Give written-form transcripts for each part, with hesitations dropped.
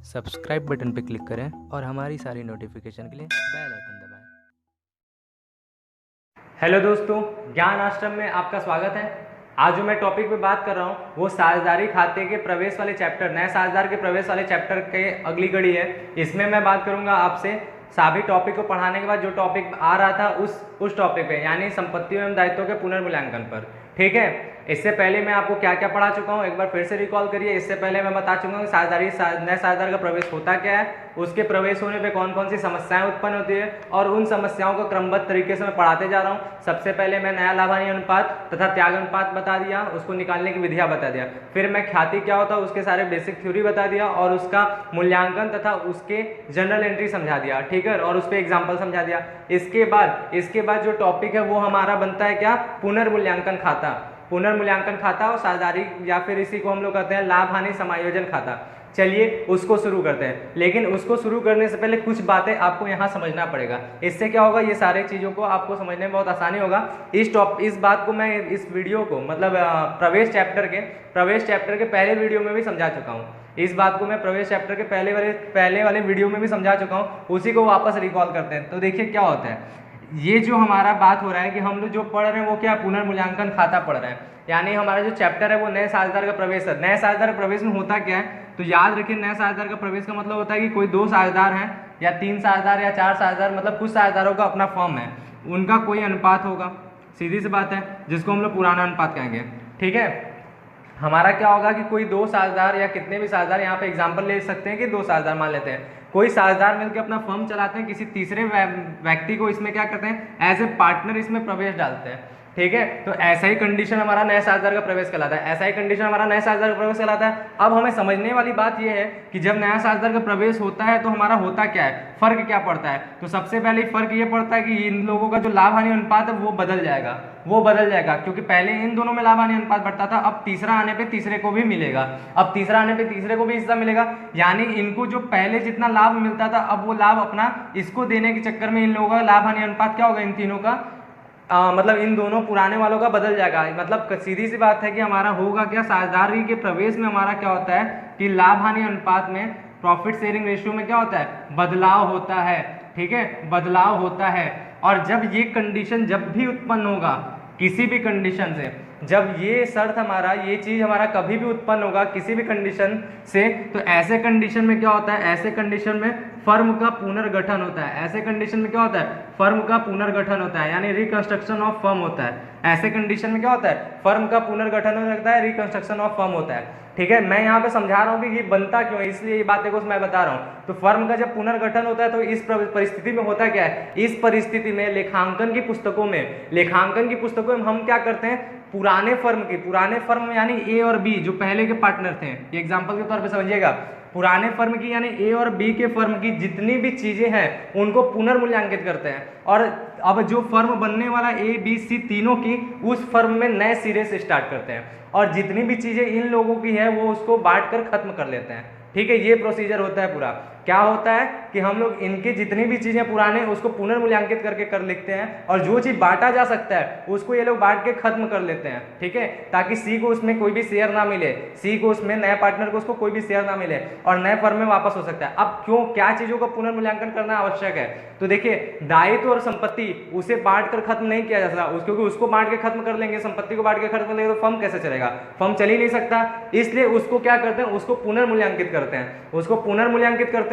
Subscribe button पर click करें और हमारी सारी नोटिफिकेशन के लिए बेल आइकन दबाएं। हेलो दोस्तों, ज्ञान आश्रम में आपका स्वागत है। आज जो मैं टॉपिक पे बात कर रहा हूँ वो साझेदारी खाते के प्रवेश वाले चैप्टर, नए साझेदार के प्रवेश वाले चैप्टर के अगली कड़ी है। इसमें मैं बात करूँगा आपसे सभी टॉपिक को पढ़ाने के बाद जो टॉपिक आ रहा था उस टॉपिक पे, यानी संपत्तियों एवं दायित्वों के पुनर्मूल्यांकन पर। ठीक है, इससे पहले मैं आपको क्या क्या पढ़ा चुका हूँ एक बार फिर से रिकॉल करिए। इससे पहले मैं बता चुका हूँ साझेदारी नए साझेदार का प्रवेश होता क्या है, उसके प्रवेश होने पे कौन कौन सी समस्याएं उत्पन्न होती है, और उन समस्याओं को क्रमबद्ध तरीके से मैं पढ़ाते जा रहा हूँ। सबसे पहले मैं नया लाभ हानि अनुपात तथा त्याग अनुपात बता दिया, उसको निकालने की विधियां बता दिया। फिर मैं ख्याति क्या होता है उसके सारे बेसिक थ्योरी बता दिया, और उसका मूल्यांकन तथा उसके जनरल एंट्री समझा दिया। ठीक है, और उस पर एग्जाम्पल समझा दिया। इसके बाद जो टॉपिक है वो हमारा बनता है क्या, पुनर्मूल्यांकन खाता। पुनर्मूल्यांकन खाता और साझेदारी, या फिर इसी को हम लोग कहते हैं लाभ हानि समायोजन खाता। चलिए उसको शुरू करते हैं, लेकिन उसको शुरू करने से पहले कुछ बातें आपको यहाँ समझना पड़ेगा। इससे क्या होगा, ये सारे चीज़ों को आपको समझने में बहुत आसानी होगा। इस बात को मैं इस वीडियो को मतलब प्रवेश चैप्टर के पहले वीडियो में भी समझा चुका हूँ। इस बात को मैं प्रवेश चैप्टर के पहले वाले वीडियो में भी समझा चुका हूँ। उसी को वापस रिकॉल करते हैं। तो देखिए क्या होता है, ये जो हमारा बात हो रहा है कि हम लोग जो पढ़ रहे हैं वो क्या, पुनर्मूल्यांकन खाता पढ़ रहे हैं। यानी हमारा जो चैप्टर है वो नए साझेदार का प्रवेश है। नए साझेदार का प्रवेश में होता क्या है, तो याद रखिए, नए साझेदार का प्रवेश का मतलब होता है कि कोई 2 साझेदार हैं या 3 साझेदार या 4 साझेदार, मतलब कुछ साझेदारों का अपना फर्म है, उनका कोई अनुपात होगा। सीधी सी बात है, जिसको हम लोग पुराना अनुपात कहेंगे। ठीक है, हमारा क्या होगा कि कोई 2 साझेदार या कितने भी साझेदार, यहाँ पे एग्जांपल ले सकते हैं कि 2 साझेदार मान लेते हैं, कोई साझेदार मिलकर अपना फर्म चलाते हैं, किसी तीसरे व्यक्ति को इसमें क्या करते हैं, एज ए पार्टनर इसमें प्रवेश डालते हैं। ठीक है, तो ऐसा ही कंडीशन हमारा नए साझेदार का प्रवेश कहलाता है। ऐसा ही कंडीशन हमारा नए साझेदार का प्रवेश कहलाता है। अब हमें समझने वाली बात यह है कि जब नया साझेदार का प्रवेश होता है तो हमारा होता क्या है, फर्क क्या पड़ता है। तो सबसे पहले फर्क ये पड़ता है कि इन लोगों का जो लाभ हानि अनुपात है वो बदल जाएगा, क्योंकि पहले इन दोनों में लाभ हानि अनुपात बढ़ता था, अब तीसरा आने पे तीसरे को भी मिलेगा, हिस्सा मिलेगा। यानी इनको जो पहले जितना लाभ मिलता था, अब वो लाभ अपना इसको देने के चक्कर में इन लोगों का लाभ हानि अनुपात क्या होगा, इन तीनों का मतलब इन दोनों पुराने वालों का बदल जाएगा। मतलब सीधी सी बात है कि हमारा होगा क्या, साझेदारी के प्रवेश में हमारा क्या होता है कि लाभ हानि अनुपात में, प्रॉफिट शेयरिंग रेशियो में क्या होता है, बदलाव होता है। ठीक है, बदलाव होता है। और जब ये कंडीशन जब भी उत्पन्न होगा किसी भी कंडीशन से, जब ये शर्त हमारा, ये चीज हमारा कभी भी उत्पन्न होगा किसी भी कंडीशन से, तो ऐसे कंडीशन में क्या होता है, ऐसे कंडीशन में फर्म का पुनर्गठन होता है। ऐसे कंडीशन में क्या होता है, फर्म का पुनर्गठन होता है, यानी रिकंस्ट्रक्शन ऑफ फर्म होता है। ऐसे कंडीशन में क्या होता है, फर्म का पुनर्गठन हो सकता है, रिकंस्ट्रक्शन ऑफ फर्म होता है। ठीक है, मैं यहाँ पे समझा रहा हूँ कि ये बनता क्यों है, इसलिए ये बातें को मैं बता रहा हूँ। तो फर्म का जब पुनर्गठन होता है तो इस परिस्थिति में होता क्या है, इस परिस्थिति में लेखांकन की पुस्तकों में हम क्या करते हैं, पुराने फर्म में यानी ए और बी जो पहले के पार्टनर थे, ये एग्जांपल के तौर पे समझिएगा, पुराने फर्म की यानी ए और बी के फर्म की जितनी भी चीजें हैं उनको पुनर्मूल्यांकित करते हैं, और अब जो फर्म बनने वाला ए बी सी तीनों की, उस फर्म में नए सिरे से स्टार्ट करते हैं, और जितनी भी चीजें इन लोगों की है वो उसको बांट कर खत्म कर लेते हैं। ठीक है, ये प्रोसीजर होता है पूरा। क्या होता है कि हम लोग इनकी जितनी भी चीजें पुराने उसको पुनर्मूल्यांकित करके कर लिखते हैं, और जो चीज बांटा जा सकता है उसको ये लोग बांट के खत्म कर लेते हैं। ठीक है, ताकि सी को उसमें कोई भी शेयर ना मिले, सी को उसमें नए पार्टनर को उसको कोई भी शेयर ना मिले, और नए फर्म में वापस हो सकता है। अब क्यों, क्या चीजों का पुनर्मूल्यांकन करना आवश्यक है, तो देखिए, दायित्व और संपत्ति उसे बांट कर खत्म नहीं किया जा सकता, क्योंकि उसको बांट के खत्म कर लेंगे, संपत्ति को बांट के खत्म कर लेंगे तो फर्म कैसे चलेगा, फर्म चल ही नहीं सकता। इसलिए उसको क्या करते हैं, उसको पुनर्मूल्यांकित करते हैं,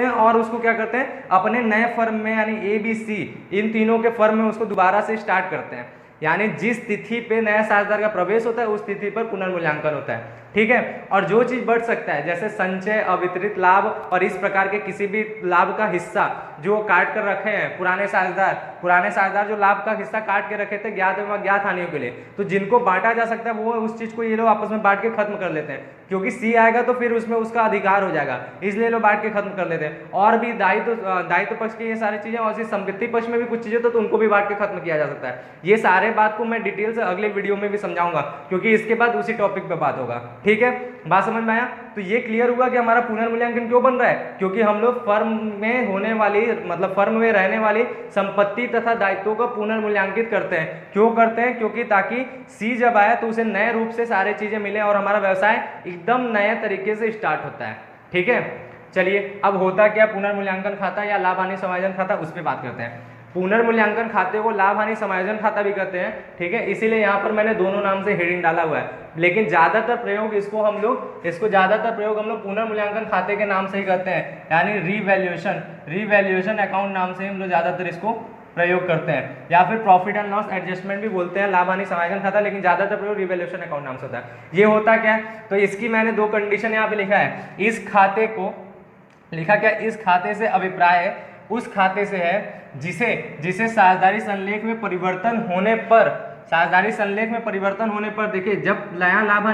और उसको क्या करते हैं, अपने नए फर्म में यानी ए बी सी इन तीनों के फर्म में उसको दोबारा से स्टार्ट करते हैं। यानी जिस तिथि पे नया साझेदार का प्रवेश होता है उस तिथि पर पुनर्मूल्यांकन होता है। ठीक है, और जो चीज बढ़ सकता है जैसे संचय, अवितरित लाभ और इस प्रकार के किसी भी लाभ का हिस्सा जो काट कर रखे हैं पुराने साझेदार जो लाभ का हिस्सा काट के रखे थे ज्ञात एवं अज्ञात हानियों के लिए, तो जिनको बांटा जा सकता है वो उस चीज को ये लोग आपस में बांट के खत्म कर लेते हैं, क्योंकि सी आएगा तो फिर उसमें उसका अधिकार हो जाएगा, इसलिए लोग बांट के खत्म कर लेते हैं। और भी दायित्व पक्ष की ये सारी चीजें, और संपत्ति पक्ष में भी कुछ चीजें तो उनको भी बांट के खत्म किया जा सकता है। ये सारे बात को मैं डिटेल से अगले वीडियो में भी समझाऊंगा, क्योंकि इसके बाद उसी टॉपिक पे बात होगा। ठीक है, बात समझ में आया। तो ये क्लियर हुआ कि हमारा पुनर्मूल्यांकन क्यों बन रहा है, क्योंकि हम लोग फर्म में होने वाली, मतलब फर्म में रहने वाली संपत्ति तथा दायित्वों का पुनर्मूल्यांकित करते हैं। क्यों करते हैं, क्योंकि ताकि सी जब आए तो उसे नए रूप से सारी चीजें मिले और हमारा व्यवसाय एकदम नए तरीके से स्टार्ट होता है। ठीक है, चलिए अब होता क्या पुनर्मूल्यांकन खाता या लाभ हानि समायोजन खाता, उस पर बात करते हैं। पुनर्मूल्यांकन खाते को लाभ हानि समायोजन खाता भी कहते हैं, ठीक है, इसीलिए यहाँ पर मैंने दोनों नाम से हेडिंग डाला हुआ है, लेकिन ज्यादातर प्रयोग इसको हम लोग पुनर्मूल्यांकन खाते के नाम से ही करते हैं, यानी रीवैल्यूएशन अकाउंट नाम से हम लोग ज्यादातर इसको प्रयोग करते हैं, या फिर प्रॉफिट एंड लॉस एडजस्टमेंट भी बोलते हैं, लाभ हानि समायोजन खाता, लेकिन ज्यादातर प्रयोग रिवैल्यूएशन अकाउंट नाम से होता है। ये होता क्या है, तो इसकी मैंने दो कंडीशन यहाँ पे लिखा है। इस खाते को लिखा क्या, इस खाते से अभिप्राय उस खाते से है जिसे साझेदारी संलेख में परिवर्तन होने पर, देखिए जब नया लाभ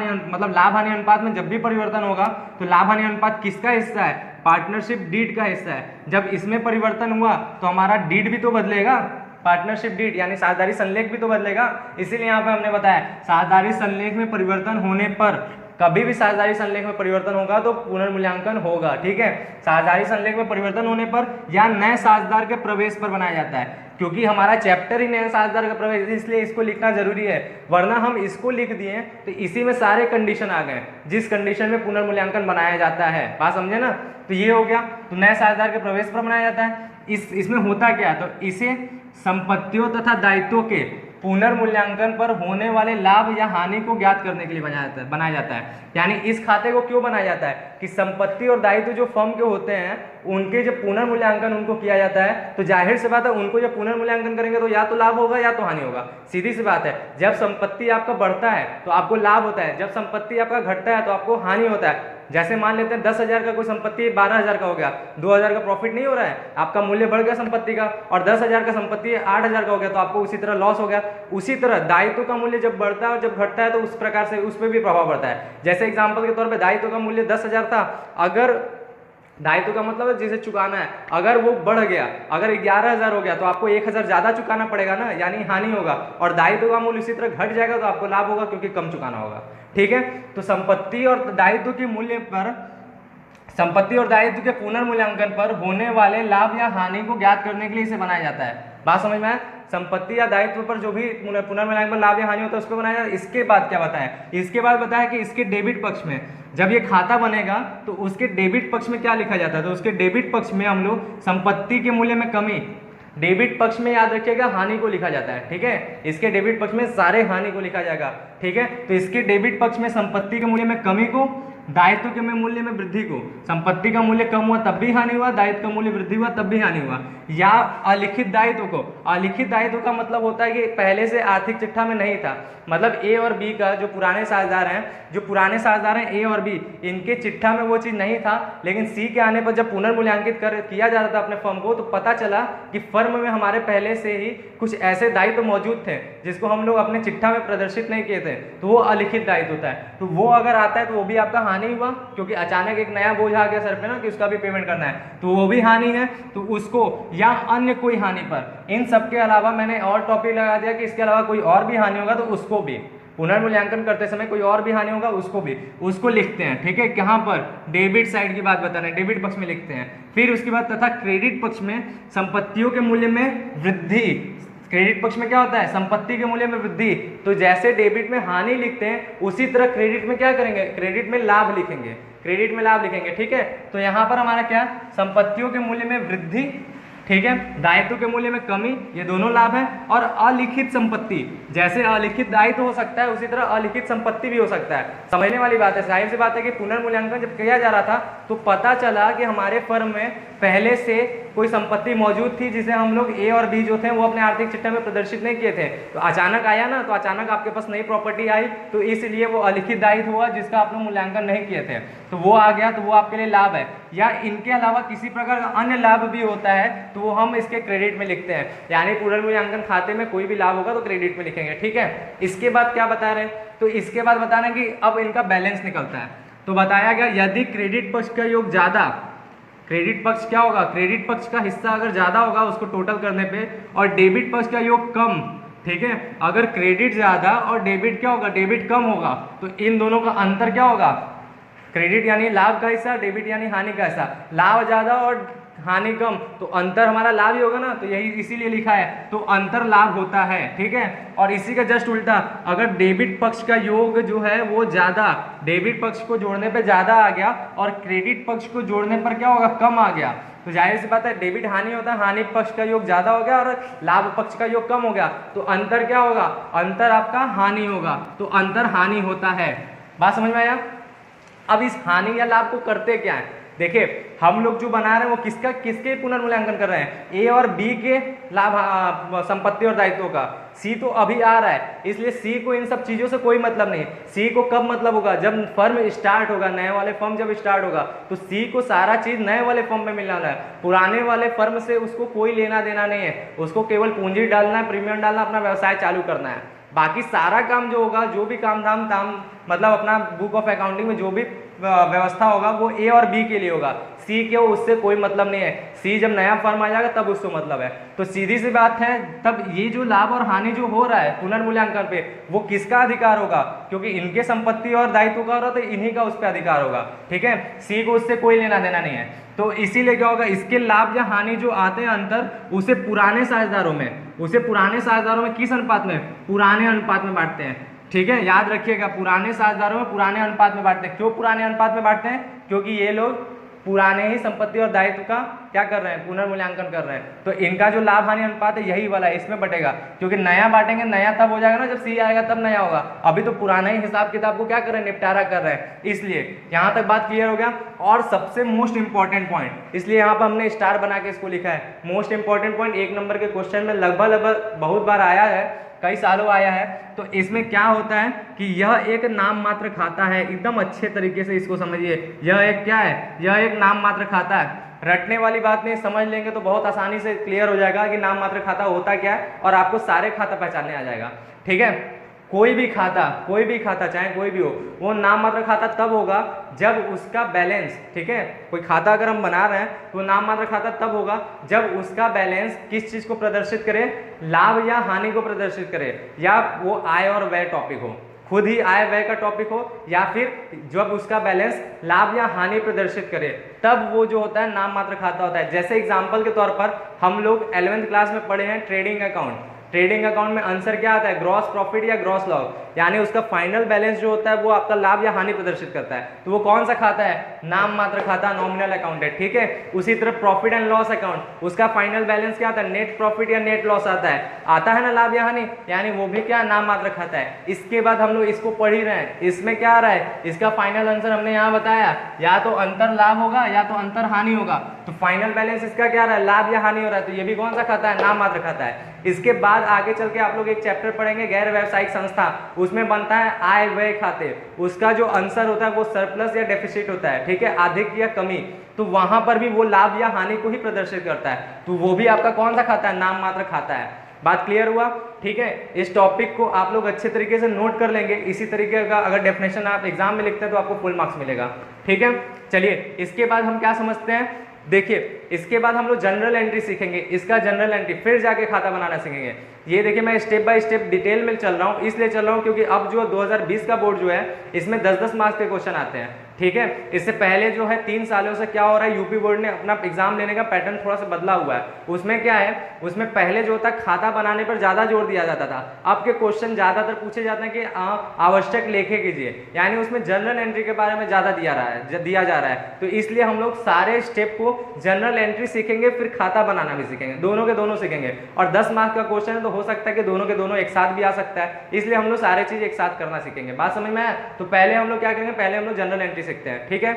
हानि अनुपात में जब भी परिवर्तन होगा तो लाभ हानि अनुपात किसका हिस्सा है, पार्टनरशिप डीड का हिस्सा है। जब इसमें परिवर्तन हुआ तो हमारा डीड भी तो बदलेगा, पार्टनरशिप डीड यानी साझेदारी संलेख भी तो बदलेगा। इसीलिए यहाँ पे हमने बताया साझेदारी संलेख में परिवर्तन होने पर, कभी भी साझेदारी संलेख में परिवर्तन होगा तो पुनर्मूल्यांकन होगा, ठीक है। साझेदारी संलेख में परिवर्तन होने पर या नए साझेदार के प्रवेश पर बनाया जाता है, क्योंकि हमारा चैप्टर ही नए साझेदार का प्रवेश, इसलिए इसको लिखना जरूरी है, वरना हम इसको लिख दिए तो इसी में सारे कंडीशन आ गए जिस कंडीशन में पुनर्मूल्यांकन बनाया जाता है। बात समझे ना, तो ये हो गया, तो नए साझेदार के प्रवेश पर बनाया जाता है। इसमें होता क्या, तो इसे संपत्तियों तथा दायित्वों के पुनर्मूल्यांकन पर होने वाले लाभ या हानि को ज्ञात करने के लिए बनाया जाता है। यानी इस खाते को क्यों बनाया जाता है कि संपत्ति और दायित्व जो फर्म के होते हैं उनके जब पुनर्मूल्यांकन उनको किया जाता है तो जाहिर सी बात है उनको जब पुनर्मूल्यांकन करेंगे तो या तो लाभ होगा या तो हानि होगा, सीधी सी बात है। जब संपत्ति आपका बढ़ता है तो आपको लाभ होता है, जब संपत्ति आपका घटता है तो आपको हानि होता है। जैसे मान लेते हैं 10,000 का कोई संपत्ति 12,000 का हो गया, 2,000 का प्रॉफिट नहीं हो रहा है, आपका मूल्य बढ़ गया संपत्ति का, और 10,000 का संपत्ति 8,000 का हो गया तो आपको उसी तरह लॉस हो गया। उसी तरह दायित्व का मूल्य जब बढ़ता है और जब घटता है तो उस प्रकार से उस पर भी प्रभाव पड़ता है। जैसे एग्जाम्पल के तौर पर दायित्व का मूल्य 10,000 था, अगर दायित्व का मतलब है जिसे चुकाना है, अगर वो बढ़ गया, अगर 11,000 हो गया तो आपको 1,000 ज्यादा चुकाना पड़ेगा ना, यानी हानि होगा। और दायित्व का मूल्य इसी तरह घट जाएगा तो आपको लाभ होगा क्योंकि कम चुकाना होगा, ठीक है। तो संपत्ति और दायित्व के मूल्य पर, संपत्ति और दायित्व के पुनर्मूल्यांकन पर होने वाले लाभ या हानि को ज्ञात करने के लिए इसे बनाया जाता है। बात समझ में आया, संपत्ति या दायित्व पर जो भी पुनर्मूल्यांकन पर लाभ या हानि होता है उसको बनाया। इसके बाद क्या बताया, इसके बाद बताया कि इसके डेबिट पक्ष में जब ये खाता बनेगा तो उसके डेबिट पक्ष में क्या लिखा जाता है, तो उसके डेबिट पक्ष में हम लोग संपत्ति के मूल्य में कमी, डेबिट पक्ष में याद रखिएगा हानि को लिखा जाता है, ठीक है। इसके डेबिट पक्ष में सारे हानि को लिखा जाएगा, ठीक है। तो इसके डेबिट पक्ष में संपत्ति के मूल्य में कमी को, दायित्व के मूल्य में वृद्धि को, संपत्ति का मूल्य कम हुआ तब भी हानि हुआ, दायित्व का मूल्य वृद्धि हुआ तब भी हानि हुआ। या अलिखित दायित्व को, अलिखित दायित्व का मतलब होता है कि पहले से आर्थिक चिट्ठा में नहीं था, मतलब ए और बी का जो पुराने साझेदार हैं ए और बी, इनके चिट्ठा में वो चीज नहीं था, लेकिन सी के आने पर जब पुनर्मूल्यांकित किया जा रहा था अपने फर्म को तो पता चला कि फर्म में हमारे पहले से ही कुछ ऐसे दायित्व मौजूद थे जिसको हम लोग अपने चिट्ठा में प्रदर्शित नहीं किए थे, तो वो अलिखित दायित्व होता है। तो वो अगर आता है तो वो भी आपका हानि हुआ, क्योंकि अचानक एक नया बोझ आ गया सर पे ना कि उसका भी पेमेंट करना है, तो वो भी हानि है। तो उसको या अन्य कोई हानि पर, इन सब के अलावा मैंने और टॉपिक लगा दिया कि इसके अलावा कोई और भी हानि होगा तो उसको भी पुनर्मूल्यांकन करते समय कोई और भी हानि होगा उसको लिखते हैं, ठीक है। कहाँ पर, डेबिट साइड की बात बता रहे हैं, डेबिट पक्ष में लिखते हैं। फिर उसके बाद तथा क्रेडिट पक्ष में संपत्तियों के मूल्य में वृद्धि, क्रेडिट पक्ष में क्या होता है, संपत्ति के मूल्य में वृद्धि। तो जैसे डेबिट में हानि लिखते हैं उसी तरह क्रेडिट में क्या करेंगे, क्रेडिट में लाभ लिखेंगे, ठीक है। तो यहाँ पर हमारा क्या, संपत्तियों के मूल्य में वृद्धि, ठीक है, दायित्व के मूल्य में कमी, ये दोनों लाभ है। और अलिखित संपत्ति, जैसे अलिखित दायित्व हो सकता है उसी तरह अलिखित संपत्ति भी हो सकता है। समझने वाली बात है, जाहिर सी बात है कि पुनर्मूल्यांकन जब किया जा रहा था तो पता चला कि हमारे फर्म में पहले से कोई संपत्ति मौजूद थी जिसे हम लोग ए और बी जो थे वो अपने आर्थिक चिट्ठा में प्रदर्शित नहीं किए थे, तो अचानक आया ना, तो अचानक आपके पास नई प्रॉपर्टी आई तो इसलिए वो अलिखित दायित्व हुआ जिसका आप लोग मूल्यांकन नहीं किए थे, तो वो आ गया, तो वो आपके लिए लाभ है। या इनके अलावा किसी प्रकार का अन्य लाभ भी होता है तो वो हम इसके क्रेडिट में लिखते हैं, यानी पुनर्मूल्यांकन खाते में कोई भी लाभ होगा तो क्रेडिट में लिखेंगे, ठीक है। इसके बाद क्या बता रहे हैं, तो इसके बाद बता रहे हैं कि अब इनका बैलेंस निकलता है। तो बताया गया यदि क्रेडिट पक्ष का योग ज्यादा, क्रेडिट पक्ष क्या होगा, क्रेडिट पक्ष का हिस्सा अगर ज्यादा होगा उसको टोटल करने पे, और डेबिट पक्ष का योग कम, ठीक है। अगर क्रेडिट ज्यादा और डेबिट क्या होगा, डेबिट कम होगा, तो इन दोनों का अंतर क्या होगा, क्रेडिट यानी लाभ का हिस्सा, डेबिट यानी हानि का हिस्सा, लाभ ज्यादा और हानि कम, तो अंतर हमारा लाभ ही होगा ना, तो यही इसीलिए लिखा है, तो अंतर लाभ होता है। ठीक है, और इसी का जस्ट उल्टा, अगर डेबिट पक्ष का योग जो है वो ज्यादा, डेबिट पक्ष को जोड़ने पे ज्यादा आ गया और क्रेडिट पक्ष को जोड़ने पर क्या होगा, कम आ गया, तो जाहिर सी बात है डेबिट हानि होता है, हानि पक्ष का योग ज्यादा हो गया और लाभ पक्ष का योग कम हो गया, तो अंतर क्या होगा, अंतर आपका हानि होगा, तो अंतर हानि होता है। बात समझ में आया? अब इस हानि या लाभ को करते क्या है, देखिए हम लोग जो बना रहे हैं वो किसके पुनर्मूल्यांकन कर रहे हैं, ए और बी के लाभ संपत्ति और दायित्वों का, सी तो अभी आ रहा है, इसलिए सी को इन सब चीजों से कोई मतलब नहीं। सी को कब मतलब होगा, जब फर्म स्टार्ट होगा, नए वाले फर्म जब स्टार्ट होगा, तो सी को सारा चीज नए वाले फर्म में मिलना है, पुराने वाले फर्म से उसको कोई लेना देना नहीं है, उसको केवल पूंजी डालना है, प्रीमियम डालना, अपना व्यवसाय चालू करना है। बाकी सारा काम जो होगा, जो भी काम धाम मतलब अपना बुक ऑफ अकाउंटिंग में जो भी व्यवस्था होगा वो ए और बी के लिए होगा, सी के उससे कोई मतलब नहीं है। सी जब नया फर्म आ जाएगा तब उससे मतलब है। तो सीधी सी बात है, तब ये जो लाभ और हानि जो हो रहा है पुनर्मूल्यांकन पे, वो किसका अधिकार होगा, क्योंकि इनके संपत्ति और दायित्व का हो रहा है, तो इन्हीं का उस पर अधिकार होगा। ठीक है, सी को उससे कोई लेना देना नहीं है। तो इसीलिए क्या होगा, इसके लाभ या हानि जो आते हैं अंतर, उसे पुराने साझेदारों में किस अनुपात में, पुराने अनुपात में बांटते हैं। ठीक है, याद रखिएगा, पुराने साझेदारों में पुराने अनुपात में बांटते हैं। क्यों पुराने अनुपात में बांटते हैं, क्योंकि ये लोग पुराने ही संपत्ति और दायित्व का क्या कर रहे हैं, पुनर्मूल्यांकन कर रहे हैं, तो इनका जो लाभ हानि अनुपात है यही वाला है, इसमें बटेगा। क्योंकि नया बांटेंगे, नया तब हो जाएगा ना जब सी आएगा तब नया होगा, अभी तो पुराना ही हिसाब किताब को क्या कर रहे हैं, निपटारा कर रहे हैं। इसलिए यहाँ तक बात क्लियर हो गया। और सबसे मोस्ट इंपॉर्टेंट पॉइंट, इसलिए यहाँ पर हमने स्टार बना के इसको लिखा है, मोस्ट इंपॉर्टेंट पॉइंट 1 नंबर के क्वेश्चन में लगभग बहुत बार आया है, कई सालों आया है। तो इसमें क्या होता है कि यह एक नाम मात्र खाता है, एकदम अच्छे तरीके से इसको समझिए, यह एक क्या है, यह एक नाम मात्र खाता है। रटने वाली बात नहीं, समझ लेंगे तो बहुत आसानी से क्लियर हो जाएगा कि नाम मात्र खाता होता क्या है, और आपको सारे खाता पहचानने आ जाएगा। ठीक है, कोई भी खाता चाहे कोई भी हो, वो नाम मात्र खाता तब होगा जब उसका बैलेंस, ठीक है, कोई खाता अगर हम बना रहे हैं तो नाम मात्र खाता तब होगा जब उसका बैलेंस किस चीज को प्रदर्शित करे, लाभ या हानि को प्रदर्शित करे, या वो आय और व्यय टॉपिक हो, खुद ही आय व्यय का टॉपिक हो, या फिर जब उसका बैलेंस लाभ या हानि प्रदर्शित करे, तब वो जो होता है नाम मात्र खाता होता है। जैसे एग्जांपल के तौर पर हम लोग 11वीं क्लास में पढ़े हैं ट्रेडिंग अकाउंट। ट्रेडिंग अकाउंट में आंसर क्या आता है, ग्रॉस प्रॉफिट या ग्रॉस लॉस, यानी उसका फाइनल बैलेंस जो होता है वो आपका लाभ या हानि प्रदर्शित करता है। तो वो कौन सा खाता है, नाम मात्र खाता, नॉमिनल अकाउंट है। ठीक है, उसी तरह प्रॉफिट एंड लॉस अकाउंट, उसका फाइनल बैलेंस क्या आता है, नेट प्रॉफिट या नेट लॉस आता है ना, लाभ या हानि, यानी वो भी क्या नाम मात्र खाता है। इसके बाद हम लोग इसको पढ़ ही रहे हैं, इसमें क्या आ रहा है, इसका फाइनल आंसर हमने यहाँ बताया, या तो अंतर लाभ होगा या तो अंतर हानि होगा। तो फाइनल बैलेंस इसका क्या आ रहा है, लाभ या हानि हो रहा है, तो ये भी कौन सा खाता है, नाम मात्र खाता है। इसके बाद आगे चल के आप लोग एक चैप्टर पढ़ेंगे गैर व्यावसायिक संस्था, उसमें बनता है आय व्यय खाते, उसका जो आंसर होता है वो सरप्लस या डेफिसिट होता है। ठीक है, अधिक या कमी, तो वहां पर भी वो लाभ या हानि को ही प्रदर्शित करता है, तो वो भी आपका कौन सा खाता है, नाम मात्र खाता है। बात क्लियर हुआ? ठीक है, इस टॉपिक को आप लोग अच्छे तरीके से नोट कर लेंगे। इसी तरीके का अगर डेफिनेशन आप एग्जाम में लिखते हैं तो आपको फुल मार्क्स मिलेगा। ठीक है, चलिए इसके बाद हम क्या समझते हैं, देखिए इसके बाद हम लोग जनरल एंट्री सीखेंगे, इसका जनरल एंट्री, फिर जाके खाता बनाना सीखेंगे। ये देखिए मैं स्टेप बाय स्टेप डिटेल में चल रहा हूँ, इसलिए चल रहा हूँ क्योंकि अब जो 2020 का बोर्ड जो है इसमें 10-10 मार्क्स के क्वेश्चन आते हैं। ठीक है, इससे पहले जो है 3 सालों से क्या हो रहा है, यूपी बोर्ड ने अपना एग्जाम लेने का पैटर्न थोड़ा सा बदला हुआ है। उसमें क्या है, उसमें पहले जो होता है खाता बनाने पर ज्यादा जोर दिया जाता था, अब के क्वेश्चन ज्यादातर पूछे जाते हैं कि आवश्यक लेखे कीजिए, यानी उसमें जनरल एंट्री के बारे में ज्यादा दिया जा रहा है। तो इसलिए हम लोग सारे स्टेप को जनरल एंट्री सीखेंगे, फिर खाता बनाना भी सीखेंगे, दोनों के दोनों सीखेंगे। और 10 मार्क्स का क्वेश्चन है तो हो सकता है कि दोनों के दोनों एक साथ भी आ सकता है, इसलिए हम लोग सारे चीज एक साथ करना सीखेंगे। बात समझ में आया? तो पहले हम लोग क्या करेंगे, पहले हम लोग जनरल एंट्री सीखते हैं। ठीक है,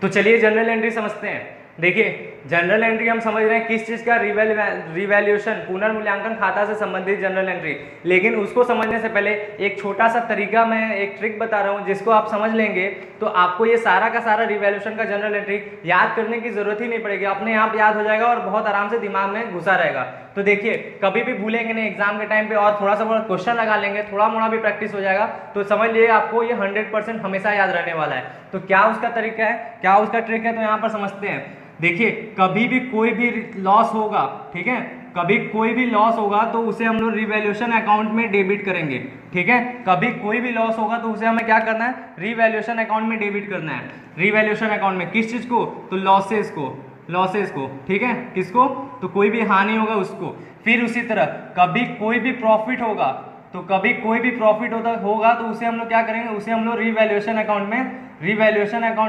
तो चलिए जनरल एंट्री समझते हैं। देखिए जनरल एंट्री हम समझ रहे हैं किस चीज का, रिवैल्यूएशन, पुनर्मूल्यांकन खाता से संबंधित जनरल एंट्री। लेकिन उसको समझने से पहले एक छोटा सा तरीका, मैं एक ट्रिक बता रहा हूं जिसको आप समझ लेंगे तो आपको ये सारा का सारा रिवैल्यूएशन का जनरल एंट्री याद करने की जरूरत ही नहीं पड़ेगी, अपने आप याद हो जाएगा और बहुत आराम से दिमाग में घुसा रहेगा। तो देखिए कभी भी भूलेंगे नहीं एग्जाम के टाइम पे, और थोड़ा सा बड़ा क्वेश्चन लगा लेंगे, थोड़ा मोड़ा भी प्रैक्टिस हो जाएगा, तो समझ लिए आपको ये 100% हमेशा याद रहने वाला है। तो क्या उसका तरीका है, क्या उसका ट्रिक है, तो यहाँ पर समझते हैं। देखिए कभी भी कोई भी लॉस होगा, ठीक है, कभी कोई भी लॉस होगा तो उसे हम लोग रिवैल्यूएशन अकाउंट में डेबिट करेंगे। ठीक है, कभी कोई भी लॉस होगा तो उसे हमें क्या करना है, रिवैल्यूएशन अकाउंट में डेबिट करना है। रिवैल्यूएशन अकाउंट में किस चीज को, तो लॉसेस को। लॉसेस को, ठीक है, किसको, तो कोई भी हानि होगा उसको। फिर उसी तरह कभी कोई भी प्रॉफिट होगा, तो कभी कोई भी प्रॉफिट होगा तो उसे हम लोग क्या करेंगे, उसे हम लोग रिवैल्यूएशन अकाउंट में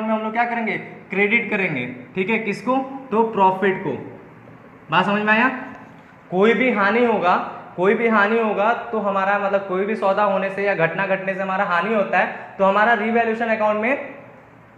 हम लोग क्या करेंगे, क्रेडिट करेंगे, ठीक है, किसको, तो प्रॉफिट को। बात समझ में आया। कोई भी हानि होगा तो हमारा मतलब कोई भी सौदा होने से या घटना घटने से हमारा हानि होता है तो हमारा रिवैल्यूएशन अकाउंट में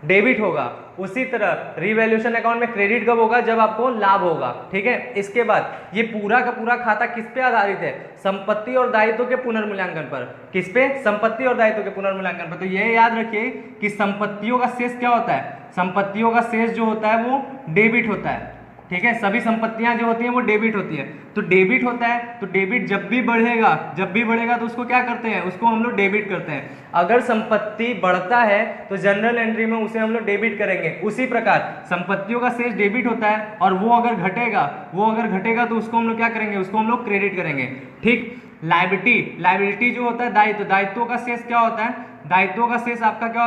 डेबिट होगा। उसी तरह रिवैल्यूएशन अकाउंट में क्रेडिट कब होगा, जब आपको लाभ होगा, ठीक है। इसके बाद ये पूरा का पूरा खाता किस पे आधारित है, संपत्ति और दायित्व के पुनर्मूल्यांकन पर। किस पे, संपत्ति और दायित्व के पुनर्मूल्यांकन पर। तो ये याद रखिए कि संपत्तियों का शेष क्या होता है, संपत्तियों का शेष जो होता है वो डेबिट होता है, ठीक है। सभी संपत्तियां जो होती हैं वो डेबिट होती है। तो डेबिट होता है, तो डेबिट जब भी बढ़ेगा तो उसको क्या करते हैं, उसको हम लोग डेबिट करते हैं। अगर संपत्ति बढ़ता है तो जनरल एंट्री में उसे हम लोग डेबिट करेंगे। उसी प्रकार संपत्तियों का शेष डेबिट होता है और वो अगर घटेगा तो उसको हम लोग क्या करेंगे, उसको हम लोग क्रेडिट करेंगे, ठीक। लायबिलिटी जो होता है दायित्वों का शेष क्या होता है, दायित्वों का शेष आपका क्या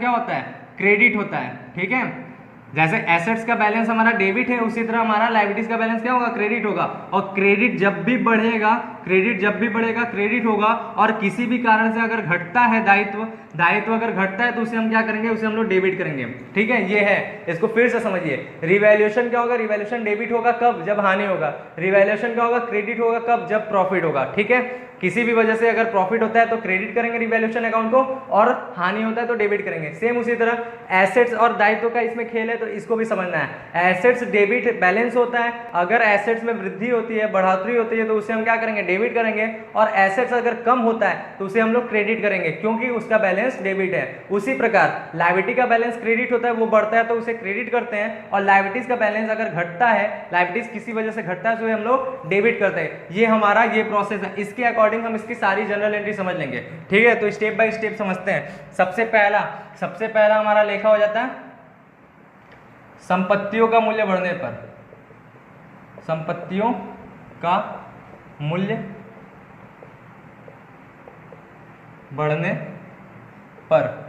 होता है, क्रेडिट होता है, ठीक है। जैसे एसेट्स का बैलेंस हमारा डेबिट है उसी तरह हमारा लायबिलिटीज का बैलेंस क्या होगा, क्रेडिट होगा। और क्रेडिट जब भी बढ़ेगा क्रेडिट होगा। और किसी भी कारण से अगर घटता है दायित्व अगर घटता है तो उसे हम क्या करेंगे, उसे हम लोग डेबिट करेंगे, ठीक है। ये है, इसको फिर से समझिए। रिवैल्यूएशन क्या होगा, रिवैल्यूएशन डेबिट होगा कब, जब हानि होगा। रिवैल्यूएशन क्या होगा, क्रेडिट होगा कब, जब प्रॉफिट होगा, ठीक है। किसी भी वजह से अगर प्रॉफिट होता है तो क्रेडिट करेंगे रिवैल्यूएशन अकाउंट को, और हानि होता है तो डेबिट करेंगे। सेम उसी तरह एसेट्स और दायित्व का इसमें खेल है, तो इसको भी समझना है। एसेट्स डेबिट बैलेंस होता है, अगर एसेट्स में वृद्धि होती है, बढ़ोतरी होती है तो उसे हम क्या करेंगे, डेबिट करेंगे। और एसेट्स अगर कम होता है तो उसे हम लोग क्रेडिट करेंगे, क्योंकि उसका बैलेंस डेबिट है। उसी प्रकार लायबिलिटी का बैलेंस क्रेडिट होता है, वो बढ़ता है तो उसे क्रेडिट करते हैं। और लायबिलिटीज का बैलेंस अगर घटता है, लायबिलिटीज किसी वजह से घटता है तो हम लोग डेबिट करते हैं। ये हमारा ये प्रोसेस है, इसके अकॉर्डिंग हम इसकी सारी जनरल एंट्री समझ लेंगे, ठीक है। तो स्टेप बाय स्टेप समझते हैं। सबसे पहला हमारा लेखा हो जाता है संपत्तियों का मूल्य बढ़ने पर। संपत्तियों का मूल्य बढ़ने पर,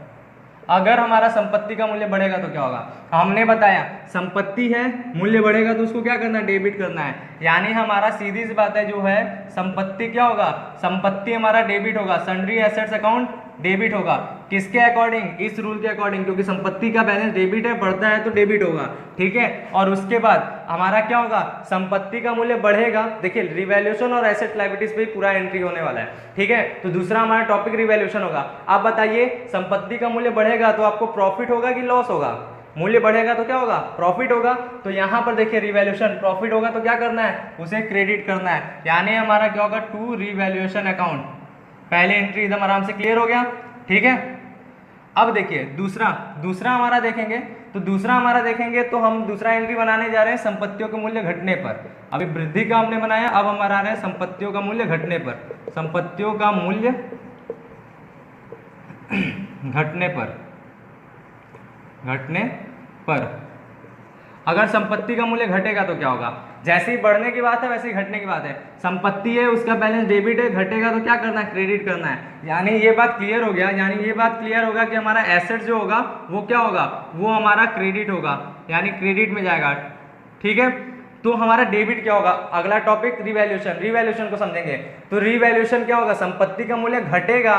अगर हमारा संपत्ति का मूल्य बढ़ेगा तो क्या होगा, हमने बताया संपत्ति है, मूल्य बढ़ेगा तो उसको क्या करना है, डेबिट करना है। यानी हमारा सीधी सी बात है, जो है संपत्ति क्या होगा, संपत्ति हमारा डेबिट होगा, सन्ड्री एसेट्स अकाउंट डेबिट होगा। किसके अकॉर्डिंग, इस रूल के अकॉर्डिंग, क्योंकि संपत्ति का बैलेंस डेबिट है, बढ़ता है तो डेबिट होगा, ठीक है। और उसके बाद हमारा क्या होगा, संपत्ति का मूल्य बढ़ेगा। देखिए रिवैल्यूएशन और एसेट लायबिलिटीज पे पूरा एंट्री होने वाला है, ठीक है। तो दूसरा हमारा टॉपिक रिवैल्यूएशन होगा। आप बताइए संपत्ति का मूल्य बढ़ेगा तो आपको प्रॉफिट होगा कि लॉस होगा, मूल्य बढ़ेगा तो क्या होगा, प्रॉफिट होगा। तो यहाँ पर देखिए रिवैल्यूएशन, प्रॉफिट होगा तो क्या करना है, उसे क्रेडिट करना है। यानी हमारा क्या होगा, टू रिवैल्यूएशन अकाउंट। पहले एंट्री एकदम आराम से क्लियर हो गया, ठीक है। अब देखिए दूसरा हमारा देखेंगे, तो हम दूसरा एंट्री बनाने जा रहे हैं संपत्तियों के मूल्य घटने पर। अभी वृद्धि का हमने बनाया, अब हमारा आ रहा है संपत्तियों का मूल्य घटने पर। संपत्तियों का मूल्य घटने पर अगर संपत्ति का मूल्य घटेगा तो क्या होगा, जैसे ही बढ़ने की बात है वैसे ही घटने की बात है। संपत्ति है, उसका बैलेंस डेबिट है, घटेगा तो क्या करना है, क्रेडिट करना है। यानी ये बात क्लियर हो गया, कि हमारा एसेट जो होगा वो क्या होगा, वो हमारा क्रेडिट होगा, यानी क्रेडिट में जाएगा, ठीक है। तो हमारा डेबिट क्या होगा, अगला टॉपिक रिवैल्यूएशन को समझेंगे। तो रिवैल्यूएशन क्या होगा, संपत्ति का मूल्य घटेगा,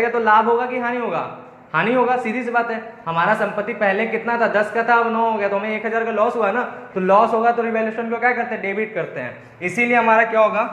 तो लाभ होगा कि हानि होगा, हानि होगा, सीधी सी बात है। हमारा संपत्ति पहले कितना था, 10 का था, अब 9 हो गया, तो हमें 1000 का लॉस हुआ ना। तो लॉस होगा तो रिवैल्यूएशन को क्या करते हैं, डेबिट करते हैं। इसीलिए हमारा क्या होगा,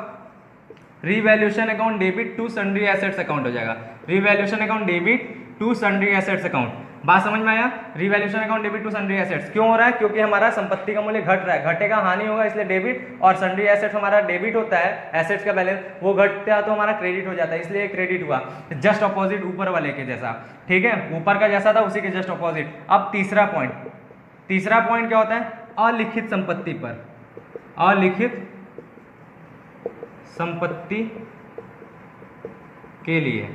revaluation account debit to sundry assets account हो जाएगा। Revaluation account debit to sundry assets account. बात समझ में आया। Revaluation account debit to sundry assets क्यों हो रहा है, क्योंकि हमारा संपत्ति का मूल्य घट रहा है, घटेगा हानि होगा, इसलिए डेबिट। और सन्ड्री एसेट्स हमारा डेबिट होता है, एसेट्स का बैलेंस वो घटता है तो हमारा क्रेडिट हो जाता है, इसलिए क्रेडिट हुआ। जस्ट अपोजिट ऊपर वाले के जैसा, ठीक है, ऊपर का जैसा था उसी के जस्ट अपोजिट। अब तीसरा पॉइंट क्या होता है, अलिखित संपत्ति पर। अलिखित संपत्ति के लिए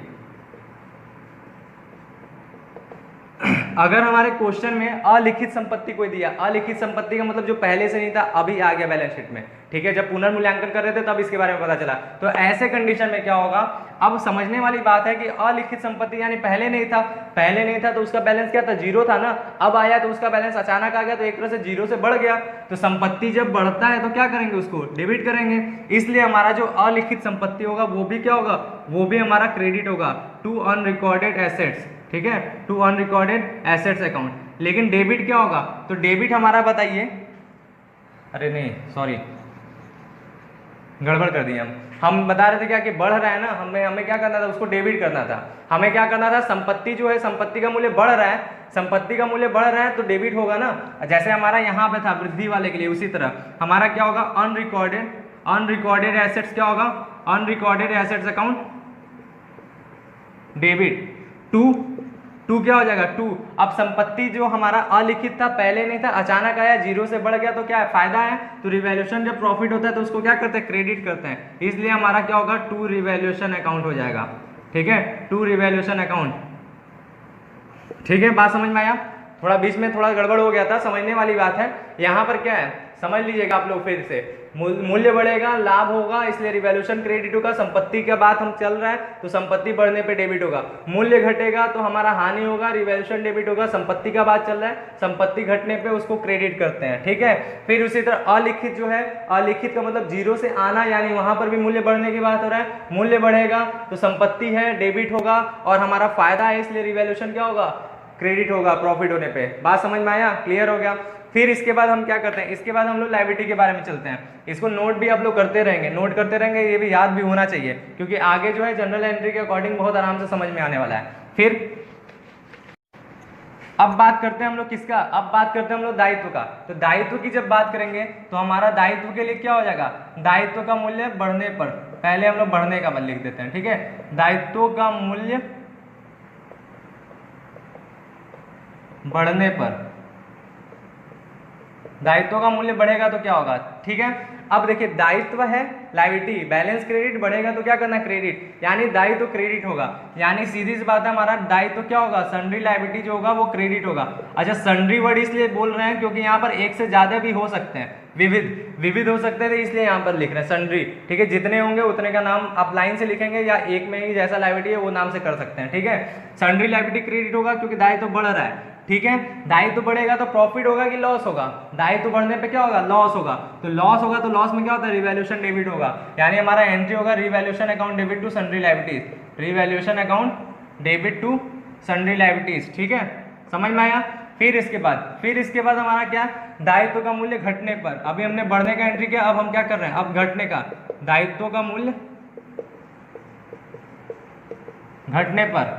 अगर हमारे क्वेश्चन में अलिखित संपत्ति कोई दिया, अलिखित संपत्ति का मतलब जो पहले से नहीं था अभी आ गया बैलेंस शीट में, ठीक है, जब पुनर्मूल्यांकन कर रहे थे तब इसके बारे में पता चला, तो ऐसे कंडीशन में क्या होगा, अब समझने वाली बात है कि अलिखित संपत्ति यानी पहले नहीं था तो उसका बैलेंस क्या था, जीरो था ना, अब आया तो उसका बैलेंस अचानक आ गया तो एक तरह से जीरो से बढ़ गया, तो संपत्ति जब बढ़ता है तो क्या करेंगे, उसको डेबिट करेंगे, इसलिए हमारा जो अलिखित संपत्ति होगा वो भी क्या होगा, वो भी हमारा क्रेडिट होगा टू अनरिकॉर्डेड एसेट्स, ठीक है, टू अनरिकॉर्डेड एसेट्स अकाउंट। लेकिन डेबिट क्या होगा, तो डेबिट हमारा बताइए, अरे नहीं सॉरी गड़बड़ कर दिया, हम बता रहे थे क्या कि बढ़ रहा है ना, हमें क्या करना था, उसको डेबिट करना था, हमें क्या करना था, संपत्ति जो है, संपत्ति का मूल्य बढ़ रहा है, संपत्ति का मूल्य बढ़ रहा है तो डेबिट होगा ना, जैसे हमारा यहाँ पे था वृद्धि वाले के लिए, उसी तरह हमारा क्या होगा, अनरिकॉर्डेड एसेट्स क्या होगा, unrecorded assets account debit to क्या हो जाएगा, टू। अब संपत्ति जो हमारा अलिखित था, पहले नहीं था, अचानक आया, जीरो से बढ़ गया तो क्या है, फायदा है, तो रिवैल्यूएशन जब प्रॉफिट होता है तो उसको क्या करते हैं, क्रेडिट करते हैं, इसलिए हमारा क्या होगा, टू रिवैल्यूएशन अकाउंट हो जाएगा, ठीक है, टू रिवैल्यूएशन अकाउंट, ठीक है, बात समझ में आया, थोड़ा बीच में थोड़ा गड़बड़ हो गया था, समझने वाली बात है, यहाँ पर क्या है समझ लीजिएगा आप लोग फिर से, मूल्य बढ़ेगा लाभ होगा, इसलिए रिवैल्यूएशन क्रेडिट होगा, संपत्ति का बात हम चल रहा है तो संपत्ति बढ़ने पे डेबिट होगा, मूल्य घटेगा तो हमारा हानि होगा, रिवैल्यूएशन डेबिट होगा, संपत्ति का बात चल रहा है, संपत्ति घटने पे उसको क्रेडिट करते हैं, ठीक है। फिर उसी तरह अलिखित जो है, अलिखित का मतलब जीरो से आना, यानी वहां पर भी मूल्य बढ़ने की बात हो रहा है, मूल्य बढ़ेगा तो संपत्ति है डेबिट होगा और हमारा फायदा है, इसलिए रिवैल्यूएशन क्या होगा, क्रेडिट होगा प्रॉफिट होने पे, बात समझ में आया, क्लियर हो गया। फिर इसके बाद हम क्या करते हैं, इसके बाद हम लोग लायबिलिटी के बारे में चलते हैं, इसको नोट भी आप लोग करते रहेंगे, ये भी याद भी होना चाहिए, क्योंकि आगे जो है जनरल एंट्री के अकॉर्डिंग बहुत आराम से समझ में आने वाला है। फिर अब बात करते हैं हम लोग किसका, अब बात करते हैं हम लोग दायित्व का, तो दायित्व की जब बात करेंगे तो हमारा दायित्व के लिए क्या हो जाएगा, दायित्व का मूल्य बढ़ने पर, पहले हम लोग बढ़ने का लिख देते हैं, ठीक है, दायित्व का मूल्य बढ़ने पर, दायित्व का मूल्य बढ़ेगा तो क्या होगा, ठीक है। अब देखिए दायित्व है लायबिलिटी, बैलेंस क्रेडिट बढ़ेगा तो क्या करना, क्रेडिट, यानी दायित्व क्रेडिट होगा, यानी सीधी सी बात है, हमारा दायित्व क्या होगा, सन्ड्री लायबिलिटी जो होगा वो क्रेडिट होगा। अच्छा, सन्ड्री वर्ड इसलिए बोल रहे हैं क्योंकि यहाँ पर एक से ज्यादा भी हो सकते हैं, विविध हो सकते थे, इसलिए यहाँ पर लिख रहे हैं सन्ड्री, ठीक है, जितने होंगे उतने का नाम आप लाइन से लिखेंगे या एक में ही जैसा लायबिलिटी है वो नाम से कर सकते हैं, ठीक है। सन्ड्री लायबिलिटी क्रेडिट होगा क्योंकि दायित्व बढ़ रहा है, ठीक है, दायित्व बढ़ेगा तो प्रॉफिट होगा कि लॉस होगा, दायित्व बढ़ने पे क्या होगा, लॉस होगा, तो लॉस होगा तो लॉस में क्या होता है, रिवैल्यूएशन डेबिट होगा, यानी हमारा एंट्री होगा revaluation account debit to sundry liabilities, revaluation account debit to sundry liabilities, ठीक है, समझ में आया। फिर इसके बाद हमारा क्या, दायित्व का मूल्य घटने पर, अभी हमने बढ़ने का एंट्री किया, अब हम क्या कर रहे हैं, अब घटने का, दायित्व का मूल्य घटने पर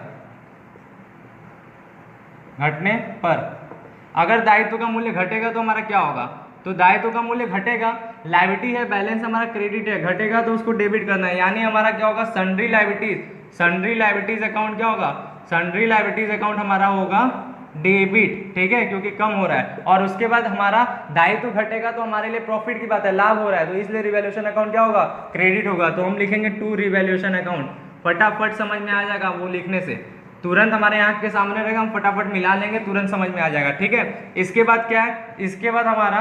अगर दायित्व का मूल्य घटेगा तो हमारा क्या होगा, तो दायित्व का मूल्य घटेगा, लायबिलिटी है, बैलेंस हमारा क्रेडिट है, घटेगा तो उसको डेबिट करना है, यानी हमारा क्या होगा, सन्ड्री लायबिलिटीज अकाउंट क्या होगा, सन्ड्री लायबिलिटीज अकाउंट हमारा होगा डेबिट, ठीक है, क्योंकि कम हो रहा है, और उसके बाद हमारा दायित्व घटेगा तो हमारे लिए प्रॉफिट की बात है, लाभ हो रहा है, तो इसलिए रिवैल्यूएशन अकाउंट क्या होगा, क्रेडिट होगा, तो हम लिखेंगे टू रिवैल्यूएशन अकाउंट, फटाफट समझ में आ जाएगा, वो लिखने से तुरंत हमारे आंख के सामने रहेगा, हम फटाफट मिला लेंगे, तुरंत समझ में आ जाएगा, ठीक है। इसके बाद क्या है, इसके बाद हमारा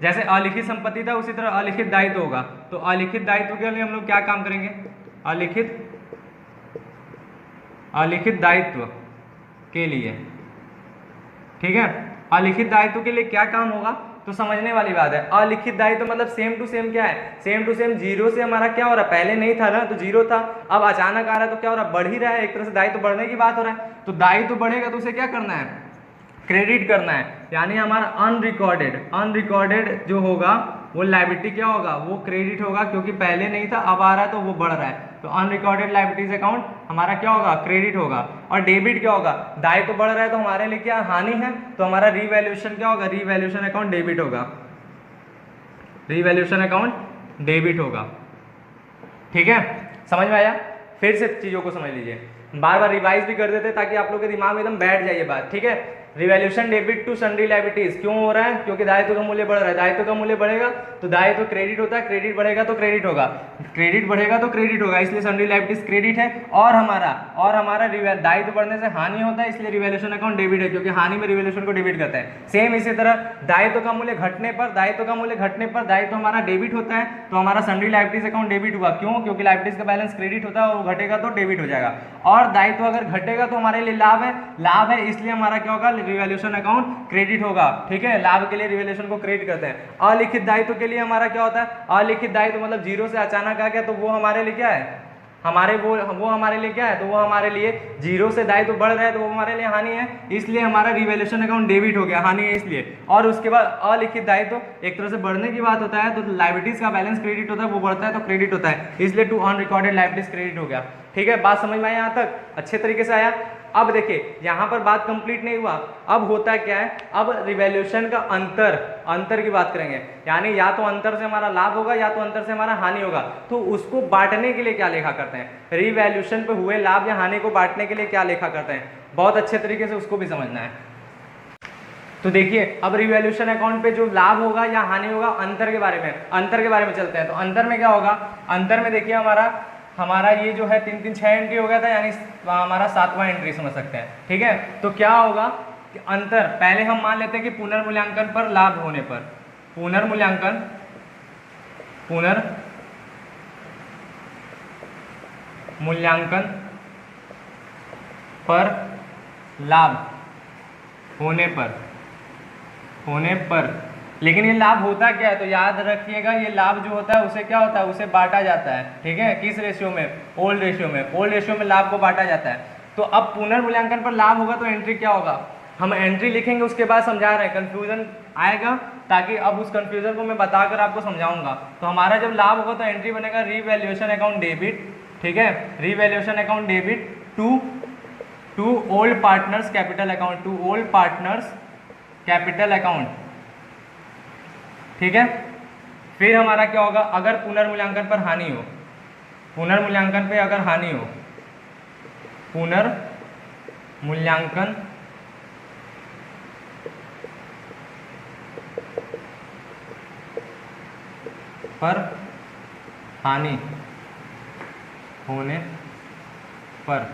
जैसे अलिखित संपत्ति था उसी तरह अलिखित दायित्व होगा, तो अलिखित दायित्व के लिए हम लोग क्या काम करेंगे, अलिखित दायित्व के लिए, ठीक है, अलिखित दायित्व के लिए क्या काम होगा, तो समझने वाली बात है, अलिखित दायित्व मतलब सेम टू सेम क्या है, सेम टू सेम जीरो से हमारा क्या हो रहा है, पहले नहीं था ना तो जीरो था, अब अचानक आ रहा है तो क्या हो रहा है, बढ़ ही रहा है, एक तरह से दायित्व बढ़ने की बात हो रहा है, तो दायित्व बढ़ेगा तो उसे क्या करना है, क्रेडिट करना है, यानी हमारा अनरिकॉर्डेड जो होगा वो लायबिलिटी क्या होगा, वो क्रेडिट होगा, क्योंकि पहले नहीं था अब आ रहा है तो वो बढ़ रहा है, तो अनरिकॉर्डेड लायबिलिटीज अकाउंट हमारा क्या होगा, क्रेडिट होगा। और डेबिट क्या होगा, दायित्व बढ़ रहा है तो हमारे लिए क्या हानि है, तो हमारा रिवैल्यूएशन क्या होगा, रिवैल्यूएशन अकाउंट डेबिट होगा, रिवैल्यूएशन अकाउंट डेबिट होगा, ठीक है, समझ में आया। फिर से चीजों को समझ लीजिए, बार बार रिवाइज भी कर देते ताकि आप लोग के दिमाग में एकदम बैठ जाए ये बात, ठीक है। Revaluation debit to sundry liabilities क्यों हो रहा है? क्योंकि दायित्व का मूल्य बढ़ रहा है, दायित्व का मूल्य बढ़ेगा तो दायित्व क्रेडिट होता है, क्रेडिट बढ़ेगा तो क्रेडिट होगा, क्रेडिट बढ़ेगा तो क्रेडिट होगा, इसलिए सन्ड्री लायबिलिटीज क्रेडिट है। और हमारा दायित्व बढ़ने से हानि होता है, इसलिए रिवैल्यूएशन अकाउंट डेबिट है, क्योंकि हानि में रिवैल्यूएशन को डेबिट करता है। सेम इसी तरह दायित्व का मूल्य घटने पर दायित्व हमारा डेबिट होता है, तो हमारा सन्ड्री लायबिलिटीज अकाउंट डेबिट हुआ। क्यों? क्योंकि लायबिलिटीज का बैलेंस क्रेडिट होता है और वो घटेगा तो डेबिट हो जाएगा। और दायित्व अगर घटेगा तो हमारे लिए लाभ है, इसलिए हमारा क्या होगा? रिवैल्यूएशन अकाउंट क्रेडिट होगा। ठीक है, लाभ के लिए रिवैल्यूएशन को क्रेडिट करते हैं। अलिखित दायित्व के लिए हमारा क्या होता है? अलिखित दायित्व मतलब जीरो से अचानक आ गया तो वो हमारे लिए क्या है? वो हमारे लिए क्या है? तो वो हमारे लिए जीरो से दायित्व बढ़ रहा है तो वो हमारे लिए हानि है, इसलिए हमारा रिवैल्यूएशन अकाउंट डेबिट हो गया, हानि है इसलिए। और उसके बाद अलिखित दायित्व एक तरह से बढ़ने की बात होता है, तो लायबिलिटीज का बैलेंस क्रेडिट होता है, वो बढ़ता है तो क्रेडिट होता है, इसलिए टू अनरिकॉर्डेड लायबिलिटीज क्रेडिट हो गया। ठीक है, बात समझ में आई? यहाँ तक अच्छे तरीके से आया। अब देखिए यहाँ पर बात कंप्लीट नहीं हुआ, अब होता क्या है? अब रिवैल्यूएशन का अंतर की बात करेंगे, यानी या तो अंतर से हमारा लाभ होगा या तो अंतर से हमारा हानि होगा। तो उसको बांटने के लिए क्या लेखा करते हैं? रिवैल्यूएशन पे हुए लाभ या हानि को बांटने के लिए क्या लेखा करते हैं? बहुत अच्छे तरीके से उसको भी समझना है। तो देखिए अब रिवैल्यूएशन अकाउंट पे जो लाभ होगा या हानि होगा, अंतर के बारे में चलते हैं। तो अंतर में क्या होगा? अंतर में देखिए हमारा ये जो है 3 3 6 एंट्री हो गया था, यानी हमारा 7वां एंट्री समझ सकते हैं। ठीक है, तो क्या होगा कि अंतर, पहले हम मान लेते हैं कि पुनर्मूल्यांकन पर लाभ होने पर, पुनर्मूल्यांकन पर लाभ होने पर लेकिन ये लाभ होता क्या है? तो याद रखिएगा ये लाभ जो होता है उसे क्या होता है? उसे बांटा जाता है। ठीक है, किस रेशियो में? ओल्ड रेशियो में लाभ को बांटा जाता है। तो अब पुनर्मूल्यांकन पर लाभ होगा तो एंट्री क्या होगा? हम एंट्री लिखेंगे, उसके बाद समझा रहे हैं, कंफ्यूजन आएगा, ताकि अब उस कंफ्यूजन को मैं बताकर आपको समझाऊंगा। तो हमारा जब लाभ होगा तो एंट्री बनेगा रिवैल्यूएशन अकाउंट डेबिट। ठीक है, revaluation account debit to old partners capital account, to old partners capital account. ठीक है, फिर हमारा क्या होगा? अगर पुनर्मूल्यांकन पर हानि हो, पुनर्मूल्यांकन पे अगर हानि हो, पुनर्मूल्यांकन पर हानि होने पर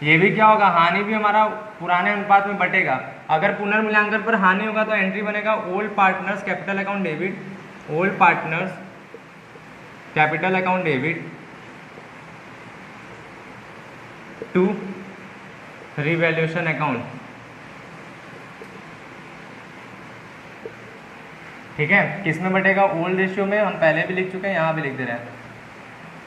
ये भी क्या होगा? हानि भी हमारा पुराने अनुपात में बटेगा। अगर पुनर्मूल्यांकन पर हानि होगा तो एंट्री बनेगा old partners capital account debit, old partners capital account debit to revaluation account. ठीक है, किस में बटेगा? ओल्ड रेशियो में, हम पहले भी लिख चुके हैं, यहाँ भी लिख दे रहे हैं।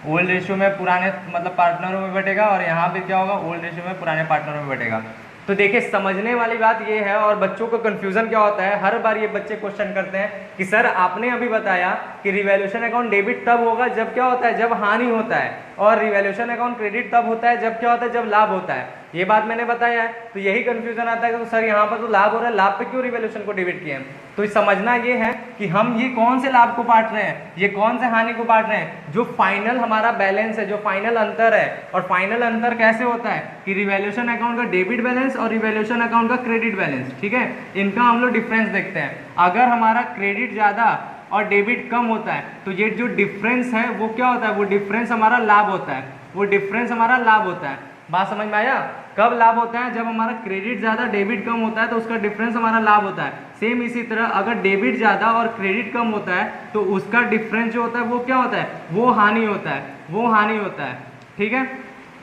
ओल्ड रेशियो में पुराने मतलब पार्टनरों में बटेगा, और यहाँ पे क्या होगा? ओल्ड रेशियो में पुराने पार्टनरों में बटेगा। तो देखिए समझने वाली बात ये है, और बच्चों को कंफ्यूजन क्या होता है, हर बार ये बच्चे क्वेश्चन करते हैं कि सर आपने अभी बताया कि रिवैल्यूएशन अकाउंट डेबिट तब होगा जब क्या होता है? जब हानि होता है, और रिवैल्यूएशन अकाउंट क्रेडिट तब होता है जब क्या होता है? जब लाभ होता है। ये बात मैंने बताया है, तो यही कंफ्यूजन आता है कि तो सर यहाँ पर तो लाभ हो रहा है, लाभ पे क्यों रिवैल्यूएशन को डेबिट किए हैं? तो समझना ये है कि हम ये कौन से लाभ को बांट रहे हैं, ये कौन से हानि को बांट रहे हैं? जो फाइनल हमारा बैलेंस है, जो फाइनल अंतर है। और फाइनल अंतर कैसे होता है कि रिवैल्यूएशन अकाउंट का डेबिट बैलेंस और रिवैल्यूएशन अकाउंट का क्रेडिट बैलेंस। ठीक है, इनका हम लोग डिफरेंस देखते हैं। अगर हमारा क्रेडिट ज़्यादा और डेबिट कम होता है तो ये जो डिफरेंस है वो क्या होता है? वो डिफरेंस हमारा लाभ होता है, वो डिफरेंस हमारा लाभ होता है। बात समझ में आया? कब लाभ होता है? जब हमारा क्रेडिट ज़्यादा डेबिट कम होता है तो उसका डिफरेंस हमारा लाभ होता है। सेम इसी तरह अगर डेबिट ज़्यादा और क्रेडिट कम होता है तो उसका डिफरेंस जो होता है वो क्या होता है? वो हानि होता है, वो हानि होता है। ठीक है,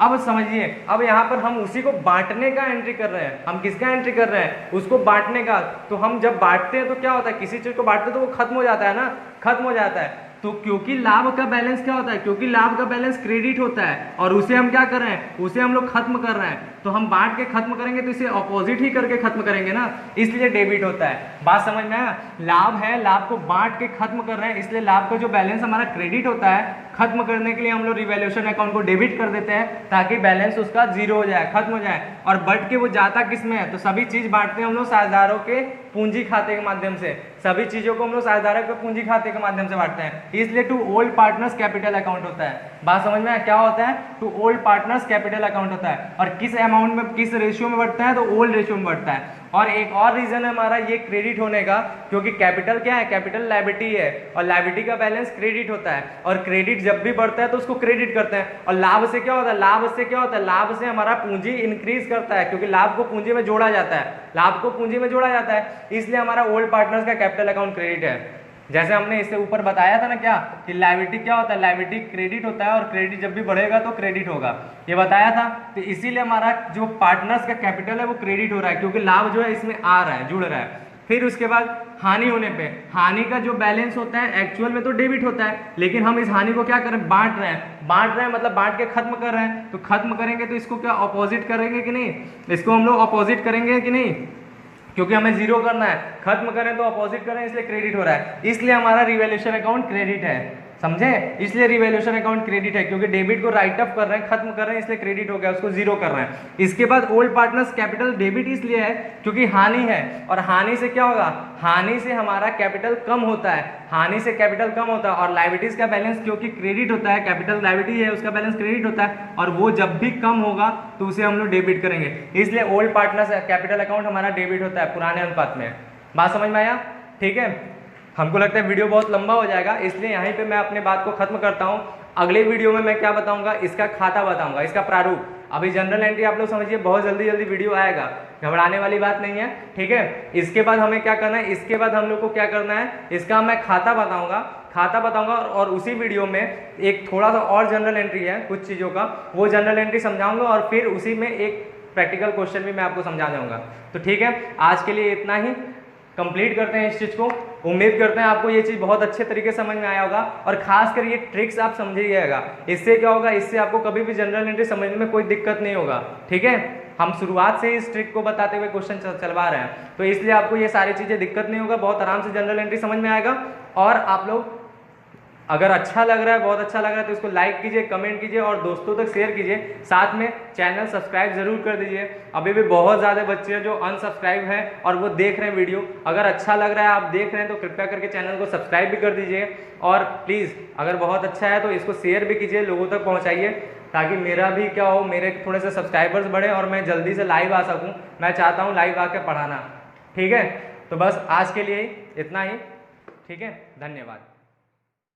अब समझिए, अब यहाँ पर हम उसी को बांटने का एंट्री कर रहे हैं। हम किसका एंट्री कर रहे हैं? उसको बांटने का। तो हम जब बांटते हैं तो क्या होता है? किसी चीज़ को बांटते हैं तो वो खत्म हो जाता है ना, खत्म हो जाता है। तो क्योंकि लाभ का बैलेंस क्या होता है? क्योंकि लाभ का बैलेंस क्रेडिट होता है, और उसे हम क्या कर रहे हैं? उसे हम लोग खत्म कर रहे हैं। तो हम बांट के खत्म करेंगे तो इसे अपोजिट ही करके खत्म करेंगे ना, इसलिए डेबिट होता है। बात समझ में आया? लाभ है, लाभ को बांट के खत्म कर रहे हैं, इसलिए लाभ का जो बैलेंस हमारा क्रेडिट होता है, खत्म करने के लिए हम लोग रिवैल्यूएशन अकाउंट को डेबिट कर देते हैं ताकि बैलेंस उसका जीरो हो जाए, खत्म हो जाए। और बट के वो जाता किस में है? तो सभी चीज बांटते हैं हम लोग साझेदारों के पूंजी खाते के माध्यम से। सभी चीजों को हम लोग साझेदारों के पूंजी खाते के माध्यम से बांटते हैं, इसलिए to old partners capital account होता है। बात समझ में आया? क्या होता है? To old partners capital account होता है। और किस अमाउंट में, किस रेशियो में बढ़ता है? तो ओल्ड रेशियो में बढ़ता है। और एक और रीजन है हमारा ये क्रेडिट होने का, क्योंकि कैपिटल क्या है, कैपिटल लायबिलिटी है और लायबिलिटी का बैलेंस क्रेडिट होता है, और क्रेडिट जब भी बढ़ता है तो उसको क्रेडिट करते हैं। और लाभ से क्या होता है, लाभ से क्या होता है, लाभ से हमारा पूंजी इंक्रीज करता है, क्योंकि लाभ को पूंजी में जोड़ा जाता है, लाभ को पूंजी में जोड़ा जाता है, इसलिए हमारा ओल्ड पार्टनर्स का कैपिटल अकाउंट क्रेडिट है। जैसे हमने इससे ऊपर बताया था ना क्या, कि लायबिलिटी क्या होता है, लायबिलिटी क्रेडिट होता है और क्रेडिट जब भी बढ़ेगा तो क्रेडिट होगा, ये बताया था। तो इसीलिए हमारा जो पार्टनर्स का कैपिटल है वो क्रेडिट हो रहा है, क्योंकि लाभ जो है इसमें आ रहा है, जुड़ रहा है। फिर उसके बाद हानि होने पे, हानि का जो बैलेंस होता है एक्चुअल में तो डेबिट होता है, लेकिन हम इस हानि को क्या करें, बांट रहे हैं, बांट रहे हैं मतलब बांट के खत्म कर रहे हैं। तो खत्म करेंगे तो इसको क्या अपोजिट करेंगे कि नहीं, इसको हम लोग अपोजिट करेंगे कि नहीं, क्योंकि हमें जीरो करना है, खत्म करें तो अपोजिट करें, इसलिए क्रेडिट हो रहा है, इसलिए हमारा रिवैल्यूएशन अकाउंट क्रेडिट है, समझे, इसलिए रिवैल्यूएशन अकाउंट क्रेडिट है, क्योंकि डेबिट को राइट ऑफ कर रहे हैं, खत्म कर रहे हैं, इसलिए क्रेडिट हो गया, उसको जीरो कर रहे हैं। इसके बाद ओल्ड पार्टनर्स कैपिटल डेबिट इसलिए है क्योंकि हानि है, और हानि से क्या होगा, हानि से हमारा कैपिटल कम होता है, हानि से कैपिटल कम होता है, और लायबिलिटीज का बैलेंस क्योंकि क्रेडिट होता है, कैपिटल लायबिलिटी है उसका बैलेंस क्रेडिट होता है, और वो जब भी कम होगा तो उसे हम लोग डेबिट करेंगे, इसलिए ओल्ड पार्टनर्स कैपिटल अकाउंट हमारा डेबिट होता है पुराने अनुपात में। बात समझ में आया, ठीक है। हमको लगता है वीडियो बहुत लंबा हो जाएगा, इसलिए यहीं पे मैं अपने बात को खत्म करता हूँ। अगले वीडियो में मैं क्या बताऊंगा, इसका खाता बताऊंगा, इसका प्रारूप। अभी जनरल एंट्री आप लोग समझिए, बहुत जल्दी जल्दी वीडियो आएगा, घबराने वाली बात नहीं है, ठीक है। इसके बाद हमें क्या करना है, इसके बाद हम लोग को क्या करना है, इसका मैं खाता बताऊंगा, खाता बताऊंगा, और उसी वीडियो में एक थोड़ा सा और जनरल एंट्री है कुछ चीज़ों का, वो जनरल एंट्री समझाऊंगा, और फिर उसी में एक प्रैक्टिकल क्वेश्चन भी मैं आपको समझा दूंगा। तो ठीक है, आज के लिए इतना ही, कंप्लीट करते हैं इस चीज़ को। उम्मीद करते हैं आपको ये चीज़ बहुत अच्छे तरीके से समझ में आया होगा, और खासकर ये ट्रिक्स आप समझिएगा, इससे क्या होगा, इससे आपको कभी भी जनरल एंट्री समझने में कोई दिक्कत नहीं होगा, ठीक है। हम शुरुआत से ही इस ट्रिक को बताते हुए क्वेश्चन चलवा रहे हैं, तो इसलिए आपको ये सारी चीज़ें दिक्कत नहीं होगा, बहुत आराम से जनरल एंट्री समझ में आएगा। और आप लोग अगर अच्छा लग रहा है, बहुत अच्छा लग रहा है, तो इसको लाइक कीजिए, कमेंट कीजिए और दोस्तों तक शेयर कीजिए, साथ में चैनल सब्सक्राइब जरूर कर दीजिए। अभी भी बहुत ज़्यादा बच्चे हैं जो अनसब्सक्राइब हैं और वो देख रहे हैं वीडियो, अगर अच्छा लग रहा है, आप देख रहे हैं, तो कृपया करके चैनल को सब्सक्राइब भी कर दीजिए, और प्लीज़ अगर बहुत अच्छा है तो इसको शेयर भी कीजिए, लोगों तक पहुँचाइए, ताकि मेरा भी क्या हो, मेरे थोड़े से सब्सक्राइबर्स बढ़े और मैं जल्दी से लाइव आ सकूँ। मैं चाहता हूँ लाइव आके पढ़ाना, ठीक है। तो बस आज के लिए इतना ही, ठीक है, धन्यवाद।